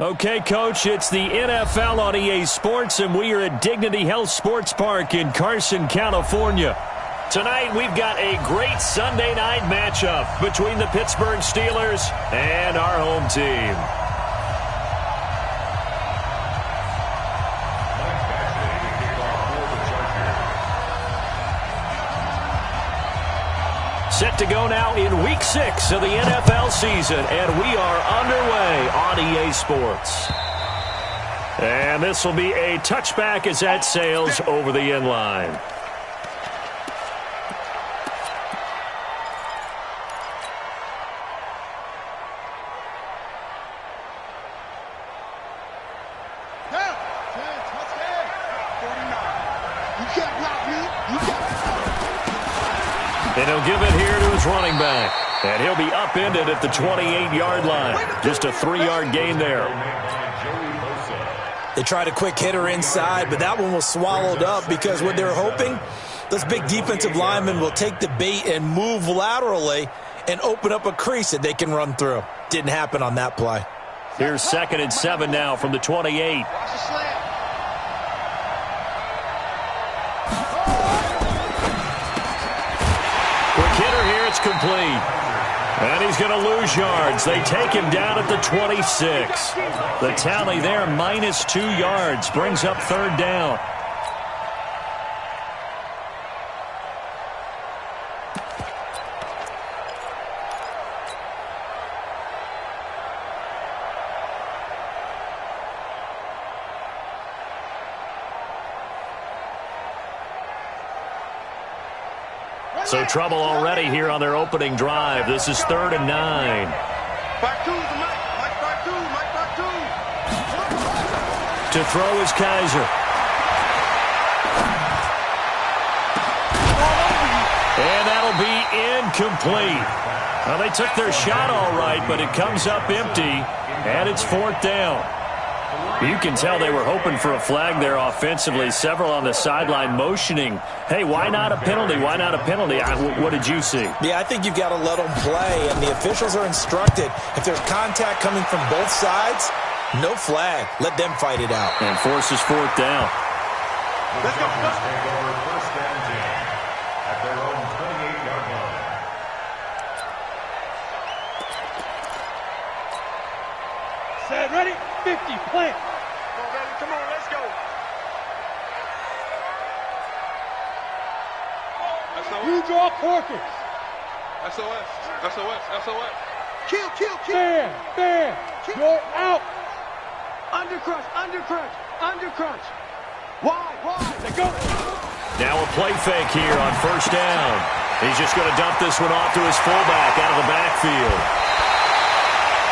Okay, Coach, it's the NFL on EA Sports, and we are at Dignity Health Sports Park in Carson, California. Tonight, we've got a great Sunday night matchup between the Pittsburgh Steelers and our home team. Set to go now in Week 6 of the NFL season, and we are underway on EA Sports. And this will be a touchback as that sails over the end line. And he'll give it here to his running back. And he'll be upended at the 28-yard line. Just a 3-yard gain there. They tried a quick hitter inside, but that one was swallowed up because what they're hoping, those big defensive linemen will take the bait and move laterally and open up a crease that they can run through. Didn't happen on that play. Here's 2nd and 7 now from the 28. It's complete. And he's going to lose yards. They take him down at the 26. The tally there, minus 2 yards, brings up 3rd down. So trouble already here on their opening drive. This is 3rd and 9. To throw is Kaiser. And that'll be incomplete. Well, they took their shot all right, but it comes up empty, and it's 4th down. You can tell they were hoping for a flag there offensively. Several on the sideline motioning, hey, why not a penalty? Why not a penalty? What did you see? Yeah, I think you've got to let them play, and the officials are instructed. If there's contact coming from both sides, no flag. Let them fight it out. And forces 4th down. Let's go. First down 10 at their own 28-yard line. Set, ready, 50, plant. Come on, let's go. You draw Corkers. SOS. Kill. Fair. You're out. Undercrunch. Wide. They go. Now a play fake here on 1st down. He's just going to dump this one off to his fullback out of the backfield.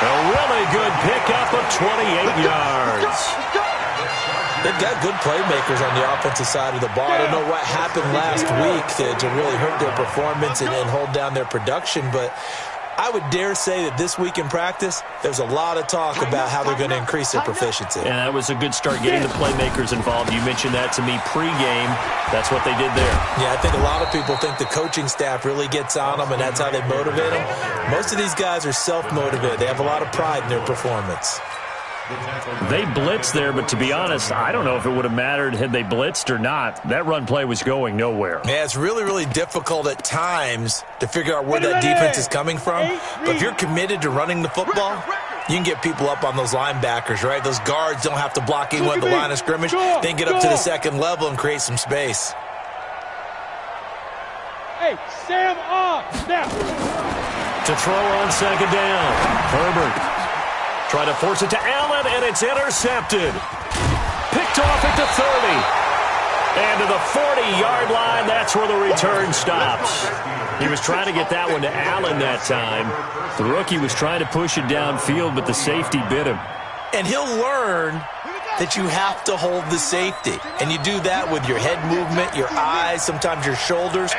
A really good pickup of 28 yards. They've got good playmakers on the offensive side of the ball. I don't know what happened last week to really hurt their performance and hold down their production, but I would dare say that this week in practice, there's a lot of talk about how they're going to increase their proficiency. And that was a good start getting the playmakers involved. You mentioned that to me pregame. That's what they did there. Yeah, I think a lot of people think the coaching staff really gets on them, and that's how they motivate them. Most of these guys are self-motivated. They have a lot of pride in their performance. They blitzed there, but to be honest, I don't know if it would have mattered had they blitzed or not. That run play was going nowhere. Yeah, it's really difficult at times to figure out where that defense is coming from. But if you're committed to running the football, you can get people up on those linebackers, right? Those guards don't have to block anyone at the line of scrimmage. They can get up to the 2nd level and create some space. Hey, Sam off. Now. To throw on 2nd down. Herbert. Try to force it to Allen, and it's intercepted. Picked off at the 30. And to the 40-yard line, that's where the return stops. He was trying to get that one to Allen that time. The rookie was trying to push it downfield, but the safety bit him. And he'll learn that you have to hold the safety. And you do that with your head movement, your eyes, sometimes your shoulders.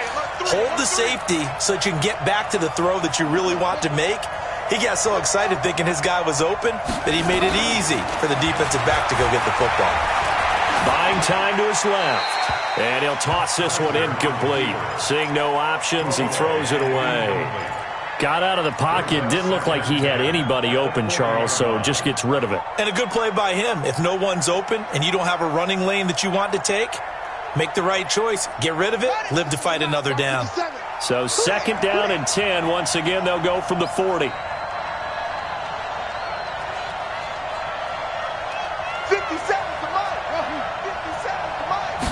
Hold the safety so that you can get back to the throw that you really want to make. He got so excited thinking his guy was open that he made it easy for the defensive back to go get the football. Buying time to his left. And he'll toss this one incomplete. Seeing no options, he throws it away. Got out of the pocket. Didn't look like he had anybody open, Charles, so just gets rid of it. And a good play by him. If no one's open and you don't have a running lane that you want to take, make the right choice. Get rid of it. Live to fight another down. So 2nd down and 10. Once again, they'll go from the 40. 57 to Mike. 57 to Mike.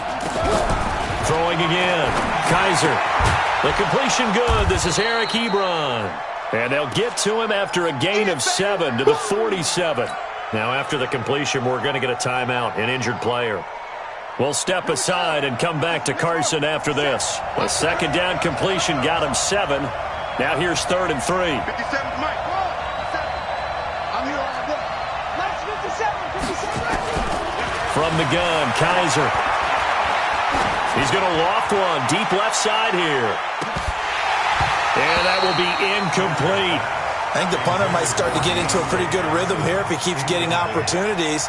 Throwing again. Kaiser. The completion good. This is Eric Ebron. And they'll get to him after a gain of 7 to the 47. Now after the completion, we're going to get a timeout, an injured player. We'll step aside and come back to Carson after this. A 2nd down completion got him 7. Now here's 3rd and 3. 57 to Mike. I'm here all day. Mike's 57. From the gun, Kaiser. He's going to loft one deep left side here. And that will be incomplete. I think the punter might start to get into a pretty good rhythm here if he keeps getting opportunities.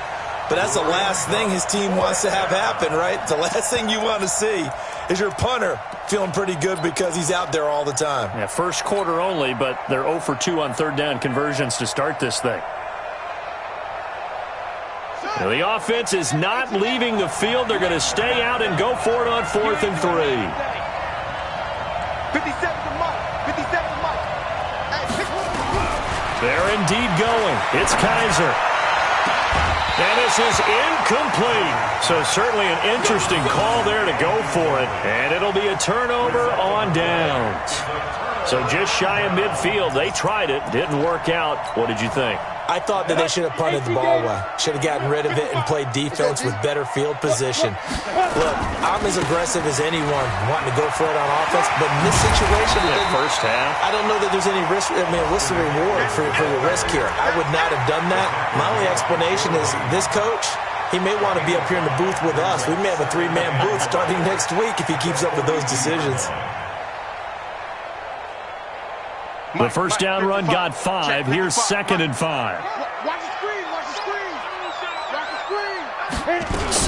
But that's the last thing his team wants to have happen, right? The last thing you want to see is your punter feeling pretty good because he's out there all the time. Yeah, first quarter only, but they're 0 for 2 on 3rd down conversions to start this thing. Now, the offense is not leaving the field. They're going to stay out and go for it on 4th and 3. 57 to Mike. 57 to Mike. They're indeed going. It's Kaiser. And this is incomplete. So certainly an interesting call there to go for it. And it'll be a turnover on downs. So just shy of midfield. They tried it. Didn't work out. What did you think? I thought that they should have punted the ball away. Should have gotten rid of it and played defense with better field position. Look, I'm as aggressive as anyone wanting to go for it on offense, but in this situation, First half, I don't know that there's any risk. I mean, what's the reward for your risk here? I would not have done that. My only explanation is this coach, he may want to be up here in the booth with us. We may have a 3-man booth starting next week if he keeps up with those decisions. the first down run got 5. Here's 2nd and 5. Watch the screen. Watch the screen. Watch the screen.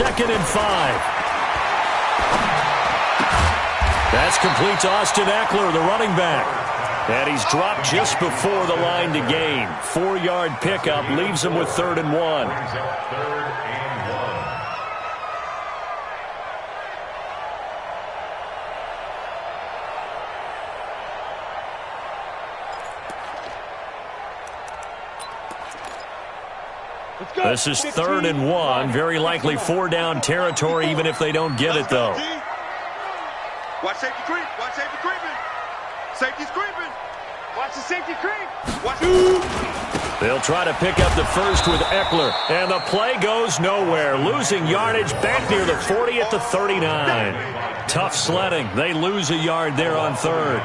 2nd and 5. That's complete to Austin Eckler, the running back. And he's dropped just before the line to gain. 4-yard pickup leaves him with 3rd and 1. This is 3rd and 1. Very likely 4-down territory, even if they don't get it, though. Watch safety creep. Watch safety creeping. Safety's creeping. Watch the safety creep. Watch. They'll try to pick up the first with Eckler. And the play goes nowhere. Losing yardage back near the 40 at the 39. Tough sledding. They lose a yard there on 3rd.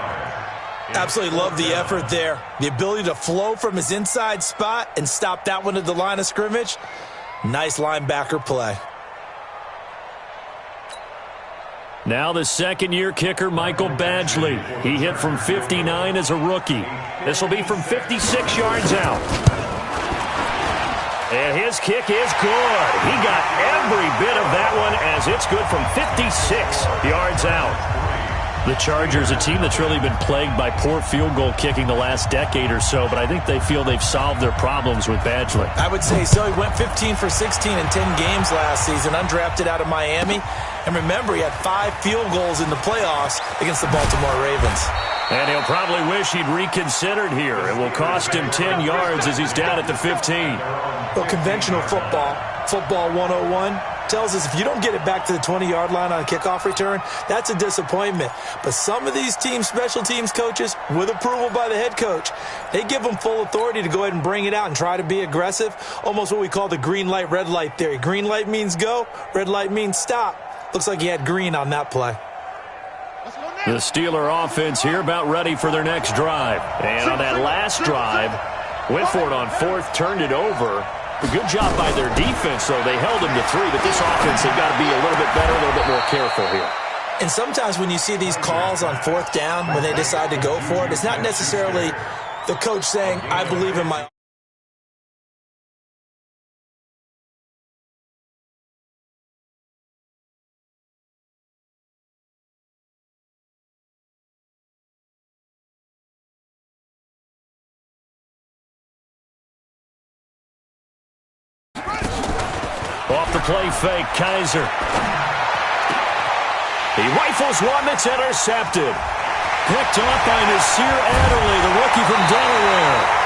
Absolutely love the effort there. The ability to flow from his inside spot and stop that one at the line of scrimmage. Nice linebacker play. Now the second-year kicker, Michael Badgley. He hit from 59 as a rookie. This will be from 56 yards out. And his kick is good. He got every bit of that one as it's good from 56 yards out. The Chargers, a team that's really been plagued by poor field goal kicking the last decade or so, but I think they feel they've solved their problems with Badgley. I would say so. He went 15 for 16 in 10 games last season, undrafted out of Miami. And remember, he had 5 field goals in the playoffs against the Baltimore Ravens. And he'll probably wish he'd reconsidered here. It will cost him 10 yards as he's down at the 15. Well, conventional football 101, tells us if you don't get it back to the 20-yard line on a kickoff return, that's a disappointment. But some of these teams, special teams coaches, with approval by the head coach, they give them full authority to go ahead and bring it out and try to be aggressive, almost what we call the green light, red light theory. Green light means go, red light means stop. Looks like he had green on that play. The Steeler offense here about ready for their next drive. And on that last drive, went for it on 4th, turned it over. A good job by their defense, though. They held them to 3, but this offense, they've got to be a little bit better, a little bit more careful here. And sometimes when you see these calls on 4th down, when they decide to go for it, it's not necessarily the coach saying, I believe in my play fake. Kaiser. He rifles one that's intercepted. Picked off by Nasir Adderley, the rookie from Delaware.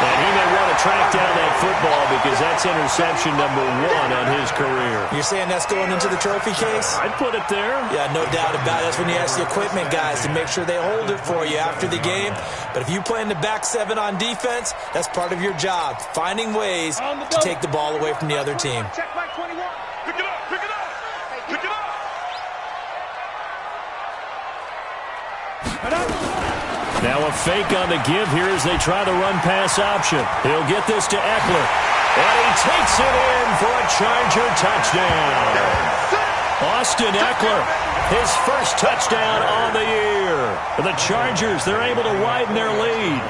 And he may want to track down that football because that's interception number 1 on his career. You're saying that's going into the trophy case? I'd put it there. Yeah, no doubt about it. That's when you ask the equipment guys to make sure they hold it for you after the game. But if you play in the back 7 on defense, that's part of your job, finding ways to take the ball away from the other team. Check back 21. Pick it up, pick it up, pick it up. Now a fake on the give here as they try the run-pass option. He'll get this to Eckler. And he takes it in for a Charger touchdown. Austin Eckler, his first touchdown on the year. The Chargers, they're able to widen their lead.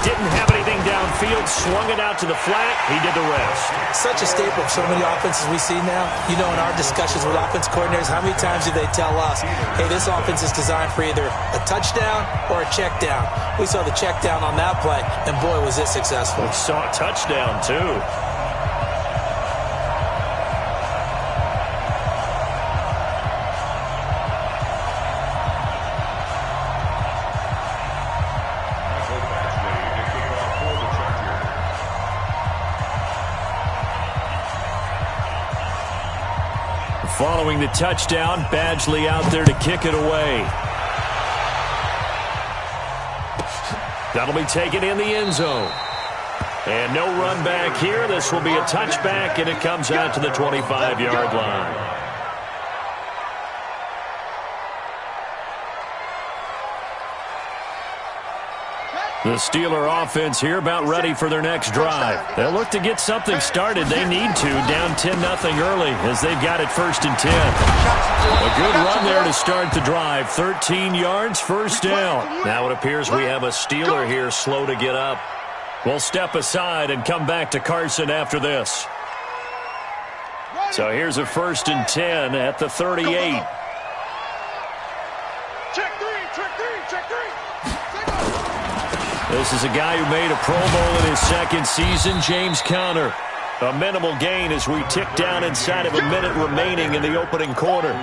Didn't have anything downfield, swung it out to the flat. He did the rest. Such a staple of so many offenses we see now. You know, in our discussions with offense coordinators, how many times do they tell us, hey, this offense is designed for either a touchdown or a check down. We saw the check down on that play, and boy, was it successful. We saw a touchdown, too. Following the touchdown, Badgley out there to kick it away. That'll be taken in the end zone. And no run back here. This will be a touchback, and it comes out to the 25-yard line. The Steeler offense here about ready for their next drive. They'll look to get something started. They need to, down 10-0 early as they've got it 1st and 10. A good run there to start the drive. 13 yards, first down. Now it appears we have a Steeler here slow to get up. We'll step aside and come back to Carson after this. So here's a 1st and 10 at the 38. Check three, check three. This is a guy who made a Pro Bowl in his 2nd season, James Conner. A minimal gain as we tick down inside of a minute remaining in the opening quarter.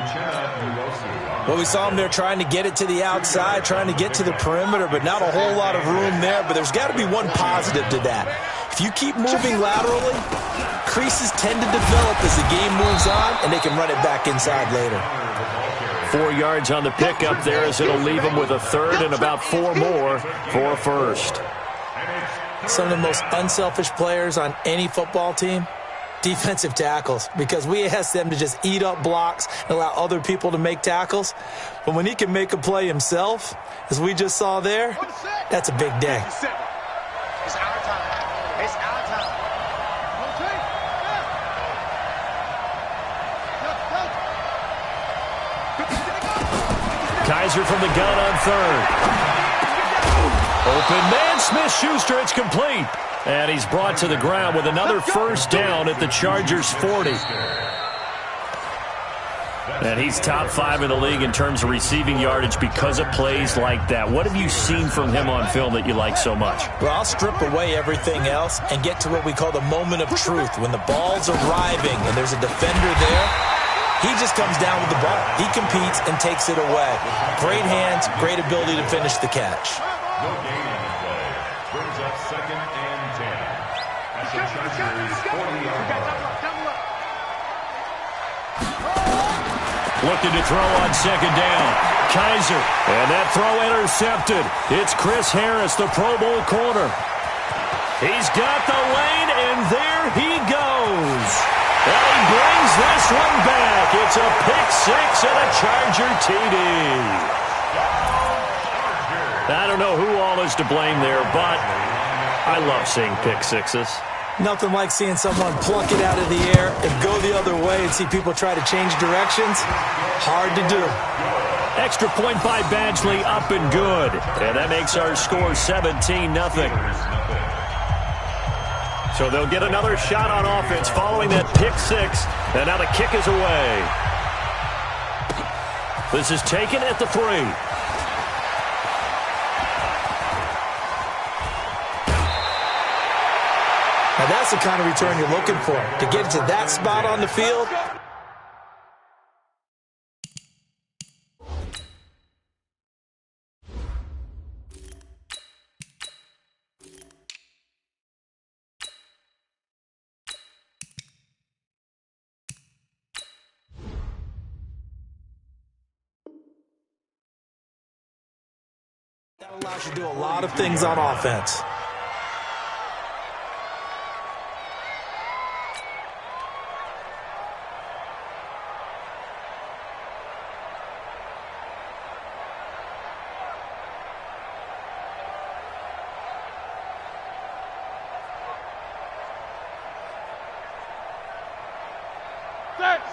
Well, we saw him there trying to get it to the outside, trying to get to the perimeter, but not a whole lot of room there. But there's got to be one positive to that. If you keep moving laterally, creases tend to develop as the game moves on, and they can run it back inside later. 4 yards on the pickup there as it'll leave them with a 3rd and about 4 more for a 1st. Some of the most unselfish players on any football team, defensive tackles, because we ask them to just eat up blocks and allow other people to make tackles. But when he can make a play himself, as we just saw there, that's a big day. It's our time. It's our time. Kaiser from the gun on 3rd. Open man, Smith-Schuster, it's complete. And he's brought to the ground with another 1st down at the Chargers' 40. And he's top 5 in the league in terms of receiving yardage because of plays like that. What have you seen from him on film that you like so much? Well, I'll strip away everything else and get to what we call the moment of truth. When the ball's arriving and there's a defender there, he just comes down with the ball. He competes and takes it away. Great hands, great ability to finish the catch. No gain on the play. Brings up 2nd and 10. At the Chargers' 40-yard line. Looking to throw on 2nd down. Kaiser, and that throw intercepted. It's Chris Harris, the Pro Bowl corner. He's got the lane, and there he goes. And he brings this one back. It's a pick 6 and a Charger TD. I don't know who all is to blame there, but I love seeing pick 6s. Nothing like seeing someone pluck it out of the air and go the other way and see people try to change directions. Hard to do. Extra point by Badgley, up and good. And that makes our score 17-0. So they'll get another shot on offense following that pick 6. And now the kick is away. This is taken at the 3. Now that's the kind of return you're looking for. To get to that spot on the field, that allows you to do a lot of things on offense.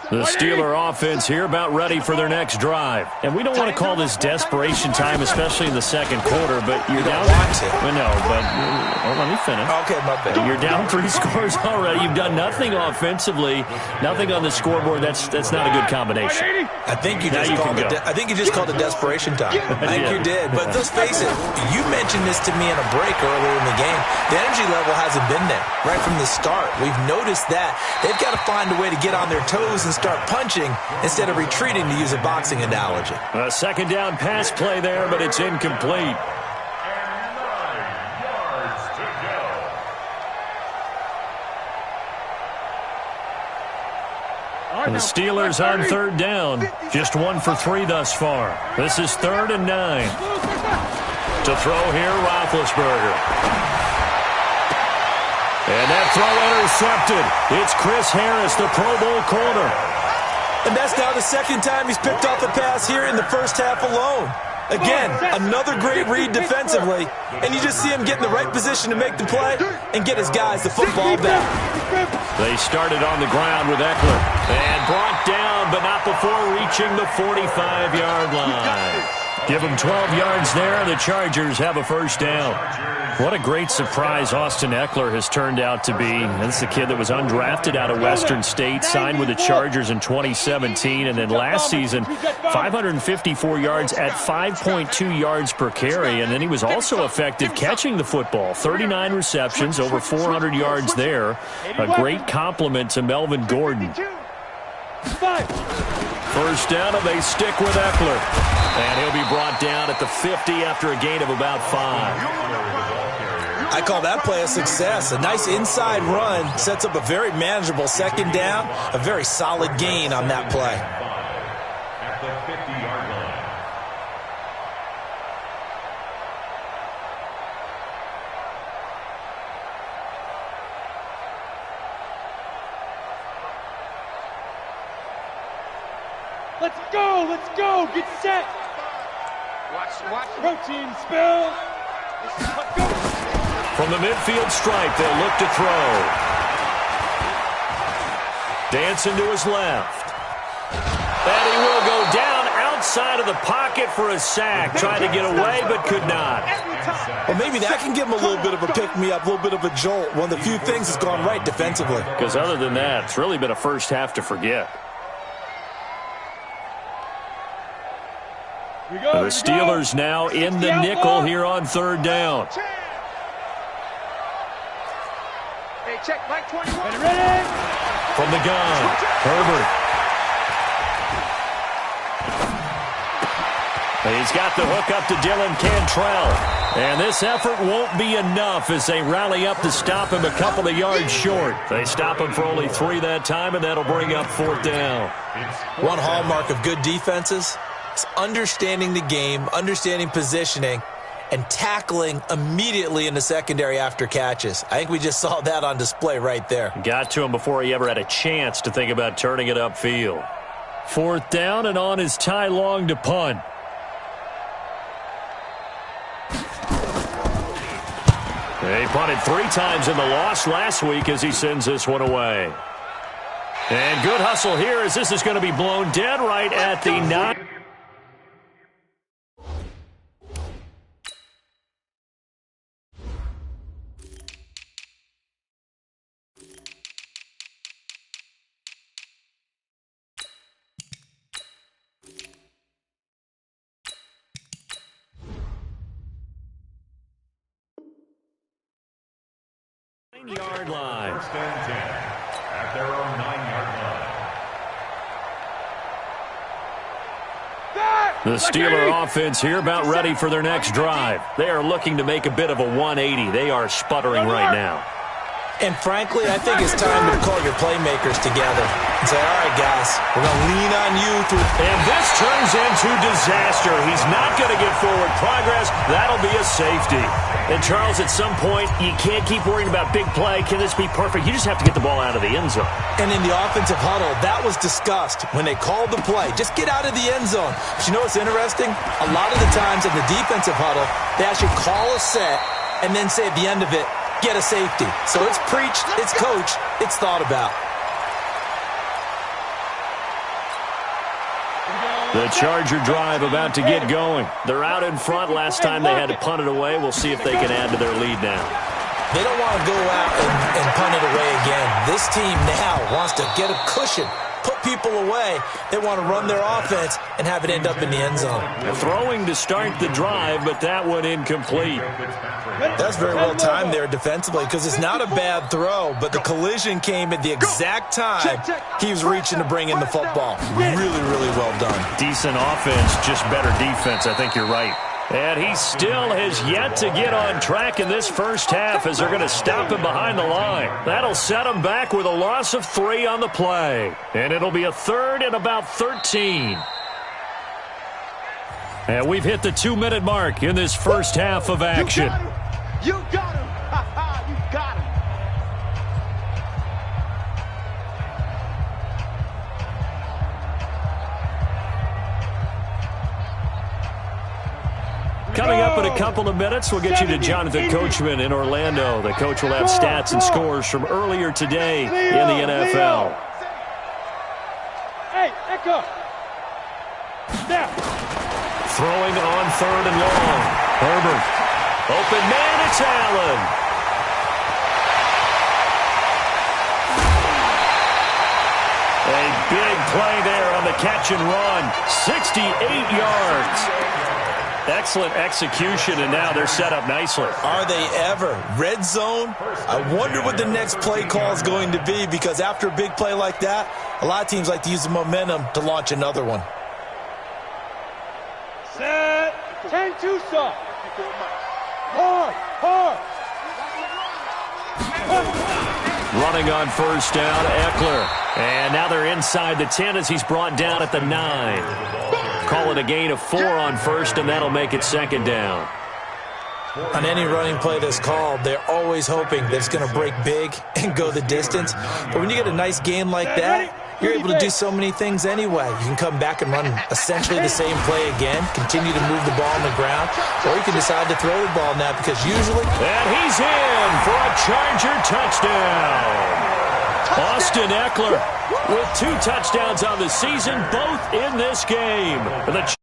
The Steeler offense here about ready for their next drive. And we don't want to call this desperation time, especially in the second quarter, but you're down. No, but let me finish. Okay, my bad. You're down 3 scores already. You've done nothing offensively, nothing on the scoreboard. That's not a good combination. I think you just called it desperation time. I think you did. But let's face it, you mentioned this to me in a break earlier in the game. The energy level hasn't been there right from the start. We've noticed that. They've got to find a way to get on their toes and start punching instead of retreating, to use a boxing analogy. A second down pass play there, but it's incomplete. And the Steelers on third down. Just 1 for 3 thus far. This is 3rd and 9. To throw here, Roethlisberger. And that throw intercepted. It's Chris Harris, the Pro Bowl corner. And that's now the second time he's picked off a pass here in the first half alone. Again, another great read defensively, and you just see him get in the right position to make the play and get his guys the football back. They started on the ground with Eckler and brought down, but not before reaching the 45-yard line. Give them 12 yards there. The Chargers have a first down. What a great surprise Austin Eckler has turned out to be. That's the kid that was undrafted out of Western State, signed with the Chargers in 2017, and then last season, 554 yards at 5.2 yards per carry, and then he was also effective catching the football. 39 receptions, over 400 yards there. A great compliment to Melvin Gordon. First down, and they stick with Eckler. And he'll be brought down at the 50 after a gain of about 5. I call that play a success. A nice inside run sets up a very manageable second down. A very solid gain on that play. At the 50-yard line. Let's go, get set. Watch. Protein spill. From the midfield stripe, they'll look to throw. Dancing to his left. And he will go down outside of the pocket for a sack. Trying to get away, but could not. Well, maybe that can give him a little bit of a pick-me-up, a little bit of a jolt. One of the few things that's gone right defensively. Because other than that, it's really been a first half to forget. The Steelers now in the nickel here on third down. Hey, check, Mike 21. From the gun, Herbert. He's got the hook up to Dylan Cantrell. And this effort won't be enough as they rally up to stop him a couple of yards short. They stop him for only 3 that time, and that'll bring up fourth down. One hallmark of good defenses is understanding the game, understanding positioning, and tackling immediately in the secondary after catches. I think we just saw that on display right there. Got to him before he ever had a chance to think about turning it upfield. Fourth down, and on is Ty Long to punt. He punted 3 times in the loss last week as he sends this one away. And good hustle here as this is going to be blown dead right at the 9. 9-yard line. First and 10 at their own 9-yard line. The Steeler offense here about ready for their next drive. They are looking to make a bit of a 180. They are sputtering right now. And frankly, I think it's time to call your playmakers together and say, all right, guys, we're going to lean on you through. And this turns into disaster. He's not going to get forward progress. That'll be a safety. And, Charles, at some point, you can't keep worrying about big play. Can this be perfect? You just have to get the ball out of the end zone. And in the offensive huddle, that was discussed when they called the play. Just get out of the end zone. But you know what's interesting? A lot of the times in the defensive huddle, they actually call a set and then say at the end of it, get a safety. So it's preached, it's coached, it's thought about. The Charger drive about to get going. They're out in front. Last time they had to punt it away. We'll see if they can add to their lead now. They don't want to go out and punt it away again. This team now wants to get a cushion, put people away. They want to run their offense and have it end up in the end zone. Throwing to start the drive, but that one incomplete. That's very well timed there defensively because it's not a bad throw, but the collision came at the exact time he was reaching to bring in the football. Really, really well done. Decent offense, just better defense. I think you're right. And he still has yet to get on track in this first half as they're going to stop him behind the line. That'll set him back with a loss of 3 on the play. And it'll be a 3rd and about 13. And we've hit the 2-minute mark in this first half of action. You got him. You got him. Coming up in a couple of minutes, we'll get you to Jonathan Coachman in Orlando. The coach will have stats and scores from earlier today in the NFL. Hey, Echo. Snap. Throwing on 3rd and long. Herbert. Open man, it's Allen. A big play there on the catch and run. 68 yards. Excellent execution, and now they're set up nicely. Are they ever? Red zone? I wonder what the next play call is going to be because after a big play like that, a lot of teams like to use the momentum to launch another one. Set. 10-2 soft. Hard. Hard. Running on first down, Eckler. And now they're inside the 10 as he's brought down at the 9. Call it a gain of 4 on first, and that'll make it 2nd down. On any running play that's called, they're always hoping that it's going to break big and go the distance. But when you get a nice game like that, you're able to do so many things anyway. You can come back and run essentially the same play again, continue to move the ball on the ground, or you can decide to throw the ball now because usually... And he's in for a Charger touchdown. Austin Eckler with 2 touchdowns on the season, both in this game. The